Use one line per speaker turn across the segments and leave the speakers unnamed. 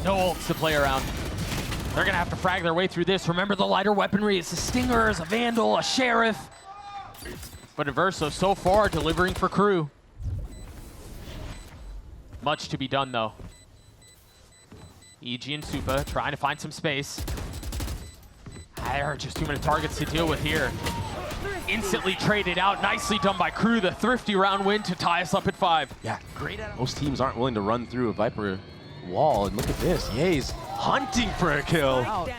No ults to play around. They're gonna have to frag their way through this. Remember the lighter weaponry. It's a Stinger, a Vandal, a Sheriff. But Averso so far delivering for KRU. Much to be done though. EG and Supa trying to find some space. There are just too many targets to deal with here. Instantly traded out. Nicely done by KRU. The thrifty round win to tie us up at 5.
Yeah, great. Most teams aren't willing to run through a Viper wall. And look at this. Ye's hunting for a kill.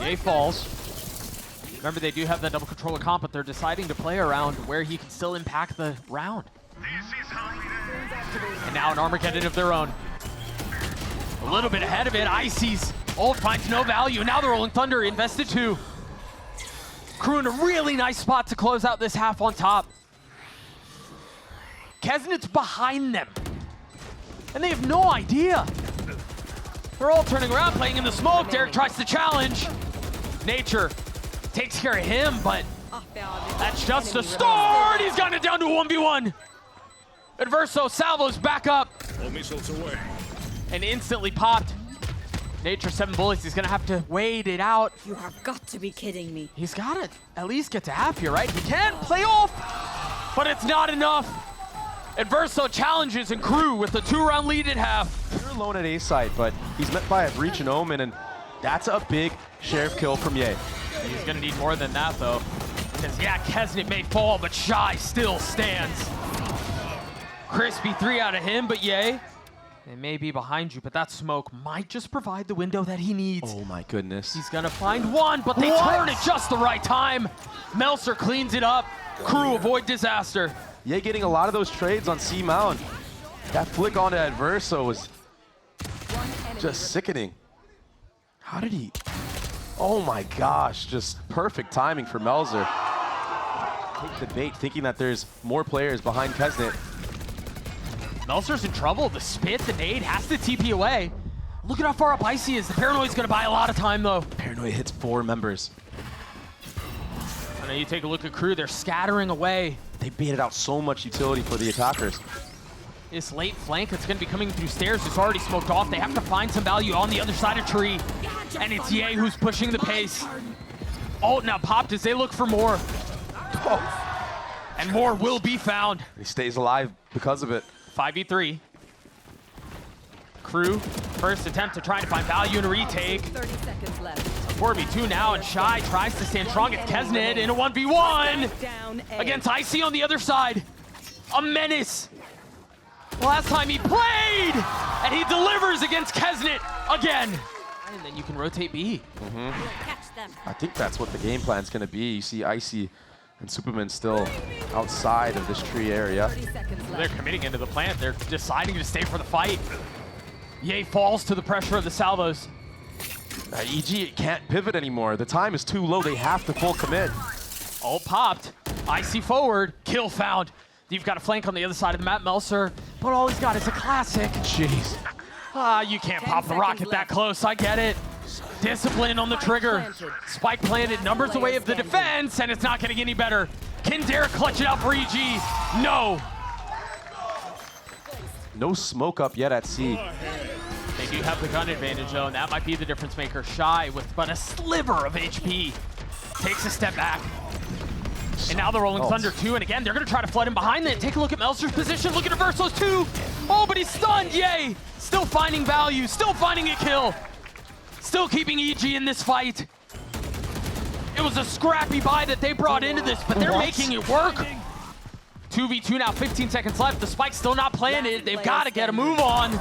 Ye falls. Remember, they do have that double controller comp, but they're deciding to play around where he can still impact the round. And now an Armageddon of their own. A little bit ahead of it. Icy's ult finds no value. Now the Rolling Thunder invested 2. KRU in a really nice spot to close out this half on top. Keznet's behind them. And they have no idea. They're all turning around, playing in the smoke. Derek tries to challenge. Nature takes care of him, but that's just a start. He's gotten it down to a 1v1. Averso salvos back up. And instantly popped. Nature 7 bullets. He's gonna have to wait it out.
You have got to be kidding me.
He's gotta at least get to half here, right? He can play off, but it's not enough. Averso challenges and KRU with a 2-round lead at half.
They're alone at A side, but he's met by a breach and Omen, and that's a big Sheriff kill from Ye.
He's gonna need more than that though. Because yeah, Keznet may fall, but Shy still stands. Crispy 3 out of him, but Ye, they may be behind you, but that smoke might just provide the window that he needs.
Oh my goodness.
He's gonna find one, but they turn at just the right time. Melser cleans it up. KRU avoid disaster.
Ye getting a lot of those trades on C Mount. That flick onto Averso was just sickening. How did he? Oh my gosh, just perfect timing for Melser. Take the bait, thinking that there's more players behind Keznet.
Melser's in trouble. The spit, the nade, has to TP away. Look at how far up Icy is. The Paranoid's gonna buy a lot of time though.
Paranoid hits 4 members.
And then you take a look at KRU, they're scattering away.
They baited out so much utility for the attackers.
This late flank that's gonna be coming through stairs is already smoked off. They have to find some value on the other side of tree. And it's Ye who's pushing the pace. Ult now popped as they look for more. And more will be found.
He stays alive because of it.
5v3. KRU, first attempt to try to find value in a retake.
30 seconds left.
4v2 now, and Shy tries to stand strong. It's Keznet in a 1v1 against Icy on the other side. A menace. Last time he played, and he delivers against Keznet again. And then you can rotate B.
Catch them.
I think that's what the game plan's gonna be. You see Icy and Superman still outside of this tree area.
30 seconds
They're
left.
committing into the plant. They're deciding to stay for the fight. Ye falls to the pressure of the salvos.
EG can't pivot anymore. The time is too low. They have to full commit.
Ult popped. Icy forward. Kill found. You've got a flank on the other side of the map, Melser. But all he's got is a classic.
Jeez.
You can't pop the rocket that close. I get it. Discipline on the trigger. Spike planted. Numbers away of the defense, and it's not getting any better. Can Derek clutch it out for EG? No.
No smoke up yet at C.
They do have the gun advantage, though, and that might be the difference maker. Shy with but a sliver of HP. Takes a step back. And now the Rolling Thunder 2, and again, they're going to try to flood him behind that. Take a look at Melser's position. Look at Averso's 2. Oh, but he's stunned. Yay. Still finding value. Still finding a kill. Still keeping EG in this fight. It was a scrappy buy that they brought into this, but they're making it work. 2v2 now, 15 seconds left. The spike's still not planted. They've got to get a move on.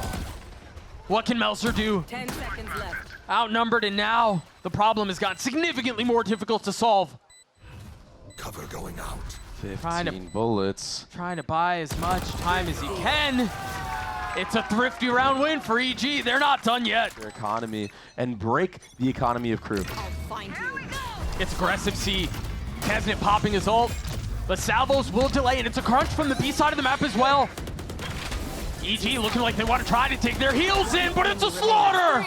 What can Melser do?
10 seconds left.
Outnumbered, and now the problem has gotten significantly more difficult to solve.
Cover going out.
15 bullets.
Trying to buy as much time as he can. It's a thrifty round win for EG. They're not done yet.
Their economy and break the economy of KRU.
I'll find you.
It's aggressive C. Keznet popping his ult. The salvos will delay, and it's a crunch from the B side of the map as well. EG looking like they want to try to take their heels in, but it's a slaughter!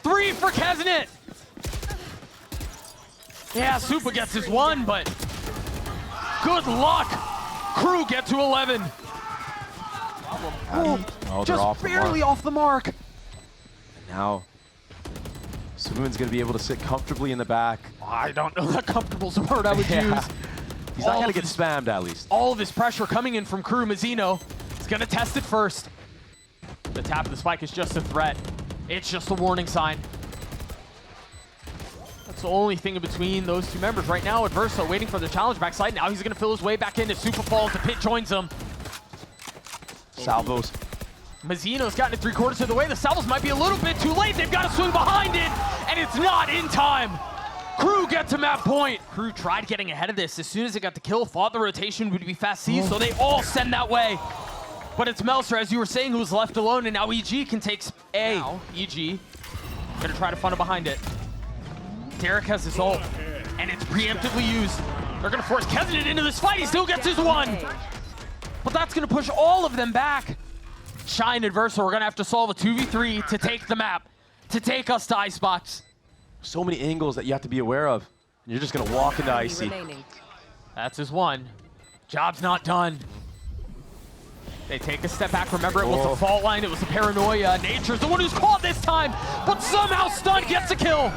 3 for Keznet. Yeah, Supa gets his 1, but good luck. KRU get to 11.
Oh,
Just barely off the mark.
Now, Suman's going to be able to sit comfortably in the back.
I don't know that comfortable's a word I would use.
He's not going to get spammed, at least.
All of his pressure coming in from KRU. Mizzino is going to test it first. The tap of the spike is just a threat. It's just a warning sign. That's the only thing in between those two members right now. Adverso waiting for the challenge backside. Now he's going to fill his way back into Super Falls. The pit joins him.
Salvos.
Mizzino's gotten it 3/4 of the way. The salvos might be a little bit too late. They've got to swing behind it, and it's not in time. KRU gets to map point. KRU tried getting ahead of this as soon as it got the kill, thought the rotation would be fast C, so they all send that way. But it's Melser, as you were saying, who's left alone, and now EG can take A. Now, EG gonna try to funnel behind it. Derek has his ult, and it's preemptively used. They're gonna force Kesnet into this fight. He still gets his one. But that's gonna push all of them back. Shy and Adverso are gonna have to solve a 2v3 to take the map, to take us to Icebox.
So many angles that you have to be aware of. And you're just going to walk into Icy.
That's his one. Job's not done. They take a step back. Remember, it was the fault line. It was the paranoia. Nature's the one who's caught this time, but somehow Stun gets a kill.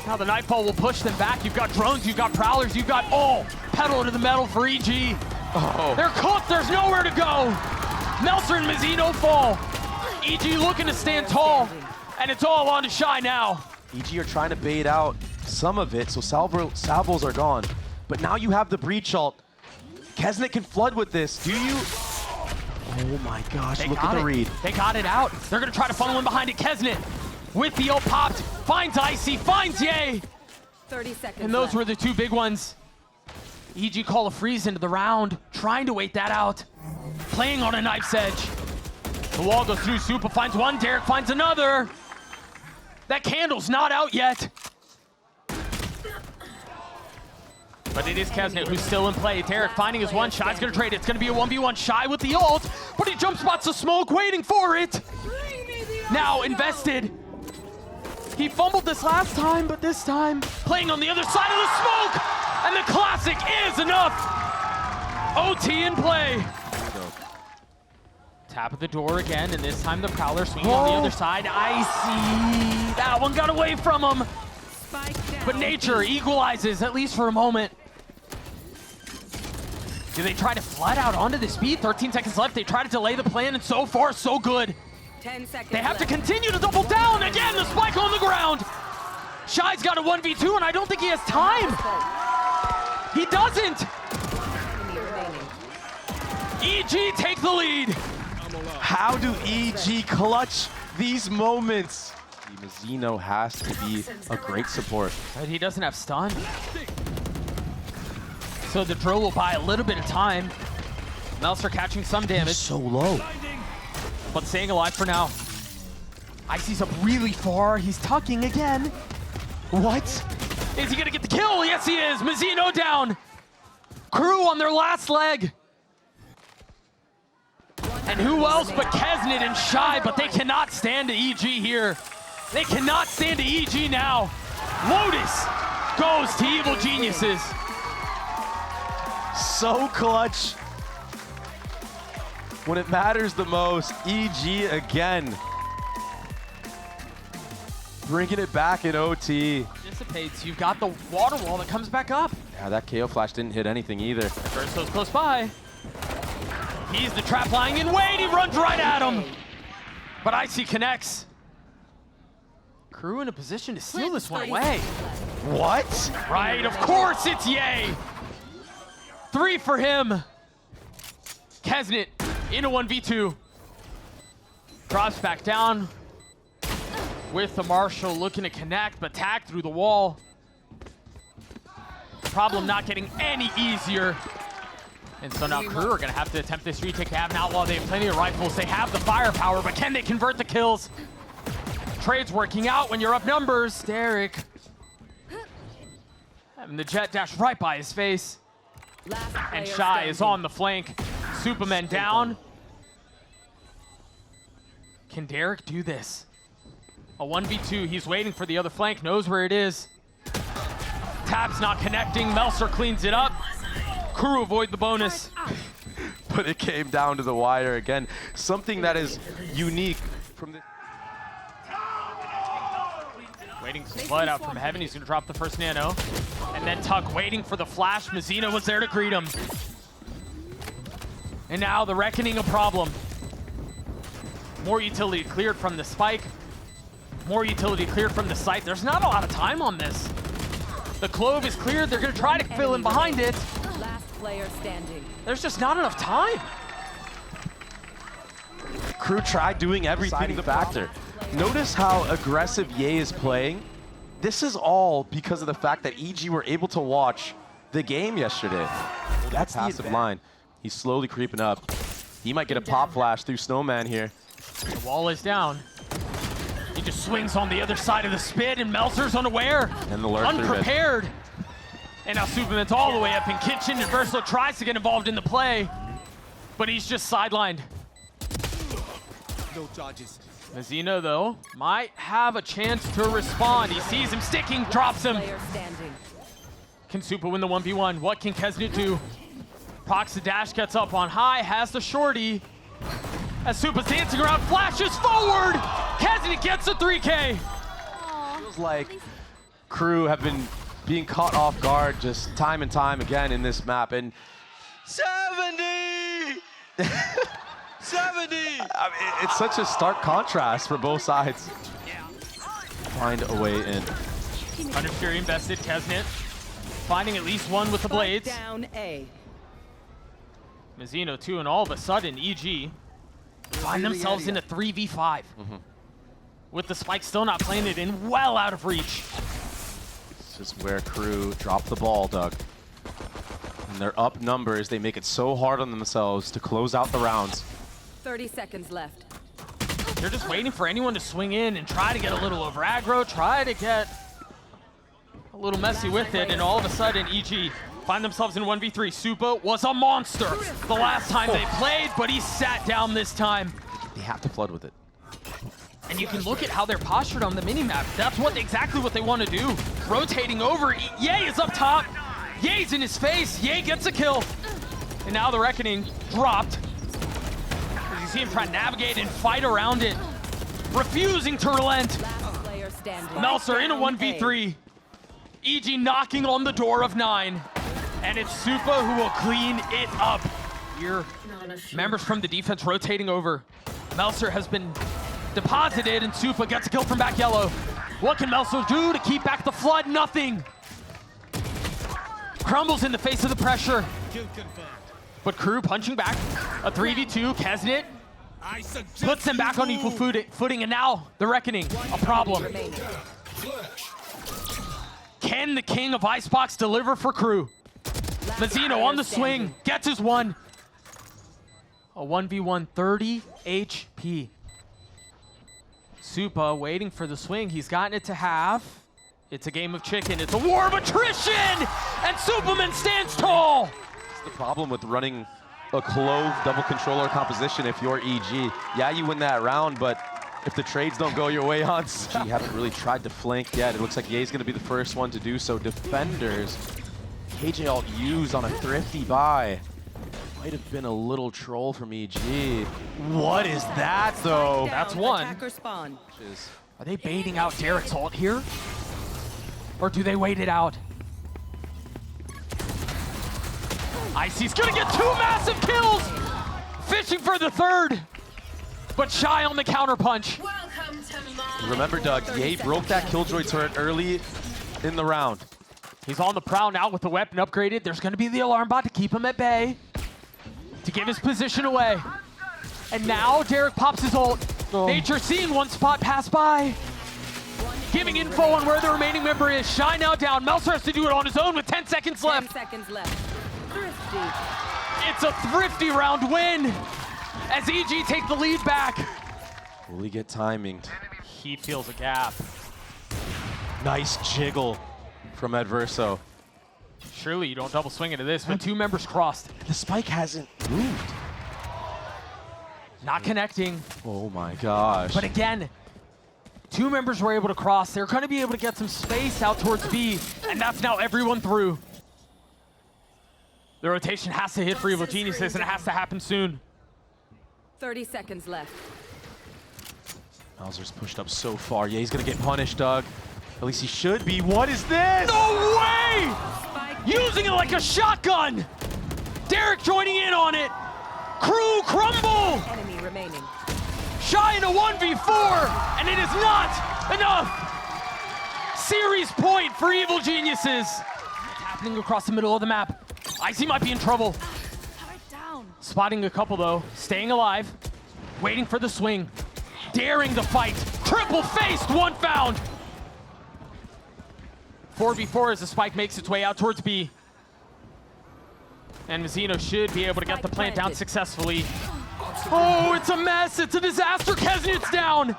Now the Nightfall will push them back. You've got drones, you've got prowlers, you've got all pedal to the metal for EG. They're cooked. There's nowhere to go. Melser and Mizzino fall. EG looking to stand tall, and it's all on to Shy now.
EG are trying to bait out some of it, so salvos are gone. But now you have the breach ult. Kesnet can flood with this. Do you? Oh my gosh, look at the read.
They got it out. They're going to try to funnel in behind it. Kesnet with the ult popped, finds Icy, finds Ye.
30 seconds
And those
left.
were the two big ones. EG call a freeze into the round, trying to wait that out. Playing on a knife's edge. The wall goes through, Supa finds one, Derek finds another. That candle's not out yet. But it is Kesnet who's still in play. Derek finding his one, Shy's gonna trade it. It's gonna be a 1v1, Shy with the ult, but he jump spots the smoke, waiting for it. Now invested. He fumbled this last time, but this time playing on the other side of the smoke, and the classic is enough. OT in play. Tap at the door again, and this time the Prowler swinging on the other side. Icy. That one got away from him. But Nature equalizes, at least for a moment. Do they try to flood out onto the speed? 13 seconds left. They try to delay the plan, and so far, so good.
10 seconds
They have to
left.
continue to double down. Again, the spike on the ground. Shy's got a 1v2, and I don't think he has time. He doesn't. EG take the lead.
How do EG clutch these moments? Mizzino has to be a great support.
But he doesn't have stun. So the drill will buy a little bit of time. Melser catching some damage,
He's so low.
but staying alive for now. Icy's up really far. He's tucking again. What? Is he gonna get the kill? Yes, he is. Mizzino down. KRU on their last leg. And who else but Kesnet and Shy, but they cannot stand to EG here. They cannot stand to EG now. Lotus goes to Evil Geniuses.
So clutch. When it matters the most, EG again. Bringing it back in OT.
Dissipates. You've got the water wall that comes back up.
Yeah, that KO flash didn't hit anything either.
Verso's close by. He's the trap lying in wait. He runs right at him. But Icy connects. KRU in a position to steal this one away.
What?
Right, of course it's Ye. 3 for him. Kesnet in a 1v2. Drops back down with the Marshall looking to connect, but tagged through the wall. Problem not getting any easier. And so now KRU are gonna have to attempt this retake. Have an Outlaw, they have plenty of rifles, they have the firepower, but can they convert the kills? Trade's working out when you're up numbers. Derek having the jet dash right by his face. And Shy is on the flank. Superman down. Can Derek do this? A 1v2, he's waiting for the other flank, knows where it is. Tap's not connecting, Melser cleans it up. KRU avoid the bonus.
But it came down to the wire again. Something that is unique from the...
Waiting for Blood out from heaven. He's going to drop the first nano. And then Tuck waiting for the flash. Mizzino was there to greet him. And now the Reckoning a problem. More utility cleared from the spike. More utility cleared from the site. There's not a lot of time on this. The Clove is cleared. They're going to try to fill in behind it.
Last player standing.
There's just not enough time.
Crew tried doing everything factor. Notice how aggressive Ye is playing. This is all because of the fact that EG were able to watch the game yesterday. That's the passive line. He's slowly creeping up. He might get a pop flash through Snowman here.
The wall is down. He just swings on the other side of the spit, and Meltzer's unaware.
And the lurk
unprepared. And now Superman's all the way up in kitchen, and Verso tries to get involved in the play, but he's just sidelined.
No charges.
Mizzino, though, might have a chance to respond. He sees him sticking, drops him.
Player standing.
Can Supa win the 1v1? What can Kesnit do? Procs the dash, gets up on high, has the shorty. As Supa's dancing around, flashes forward! Kesnit gets a 3K!
Feels like Crew have been being caught off guard just time and time again in this map. And
70! 70!
I mean, it's such a stark contrast for both sides. Find a way in.
Under Fury invested, Kesnit finding at least one with the blades.
Down A.
Mizzino 2, and all of a sudden, EG find themselves in a 3v5. With the spike still not planted and well out of reach.
This is where Crew drop the ball, Doug. And they're up numbers. They make it so hard on themselves to close out the rounds.
30 seconds left.
They're just waiting for anyone to swing in and try to get a little over aggro, try to get a little messy with it, and all of a sudden, EG find themselves in 1v3. Supa was a monster the last time they played, but he sat down this time.
They have to flood with it.
And you can look at how they're postured on the minimap. That's exactly what they want to do. Rotating over. Ye is up top. Ye's in his face. Ye gets a kill. And now the Reckoning dropped. As you see him try to navigate and fight around it. Refusing to relent.
Last player standing.
Meltzer in a 1v3. EG knocking on the door of 9. And it's Supa who will clean it up. Here, members from the defense rotating over. Meltzer has been deposited, and Supa gets a kill from back yellow. What can Meltzer do to keep back the flood? Nothing. Crumbles in the face of the pressure. But Crew punching back. A 3v2, Kesnit puts them back on equal footing, and now the Reckoning, a problem. Can the king of Icebox deliver for Crew? Mizzino on the swing, gets his one. A 1v1, 30 HP. Supa waiting for the swing. He's gotten it to half. It's a game of chicken. It's a war of attrition! And Superman stands tall!
That's the problem with running a Clove double controller composition if you're EG. Yeah, you win that round, but if the trades don't go your way on, you haven't really tried to flank yet. It looks like Ye's going to be the first one to do so. Defenders, KJ alt used on a thrifty buy. Might have been a little troll from EG. What is that, though?
That's one.
Attacker spawn.
Are they baiting out Derek's ult here? Or do they wait it out? Icy's gonna get 2 massive kills! Fishing for the third, but shy on the counterpunch.
Remember, Doug, Ye broke that Killjoy turret early in the round.
He's on the prowl now with the weapon upgraded. There's gonna be the alarm bot to keep him at bay, to give his position away. And now Derek pops his ult. Nature seeing one spot pass by. Giving info on where the remaining member is. Shy now down. Meltzer has to do it on his own with 10 seconds left.
10 seconds left. Thrifty.
It's a thrifty round win as EG take the lead back.
Will he get timing?
He feels a gap.
Nice jiggle from Adverso.
Surely you don't double swing into this, but 2 members crossed.
The spike hasn't moved.
Not connecting.
Oh my gosh.
But again, 2 members were able to cross. They're going to be able to get some space out towards B, and that's now everyone through. The rotation has to hit for Evil Geniuses, and it has to happen soon.
30 seconds left.
Bowser's pushed up so far. Yeah, he's going to get punished, Doug. At least he should be. What is this?
No way! Using it like a shotgun. Derek joining in on it. Crew crumble.
Enemy remaining.
Shy in a 1v4, and it is not enough. Series point for Evil Geniuses. What's happening across the middle of the map? Icy might be in trouble. Spotting a couple though, staying alive, waiting for the swing, daring the fight. Triple faced, one found. 4v4 as the spike makes its way out towards B. And Mizzino should be able to get the plant down successfully. Oh, it's a mess. It's a disaster. Kesnit's down.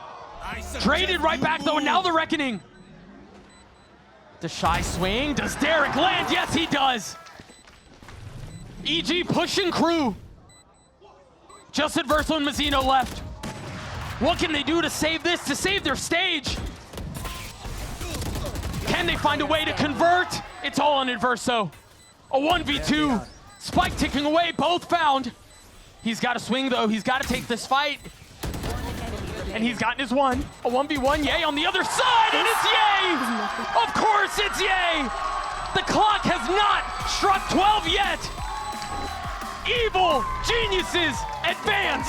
Traded right back, though, and now the reckoning. The Shy swing. Does Derek land? Yes, he does. EG pushing Crew. Just Adverso and Mizzino left. What can they do to save this, to save their stage? Can they find a way to convert? It's all on Adverso. A 1v2. Spike ticking away, both found. He's got to swing, though. He's got to take this fight. And he's gotten his one. A 1v1, Yay on the other side, and it's Yay! Of course it's Yay! The clock has not struck 12 yet. Evil Geniuses advance.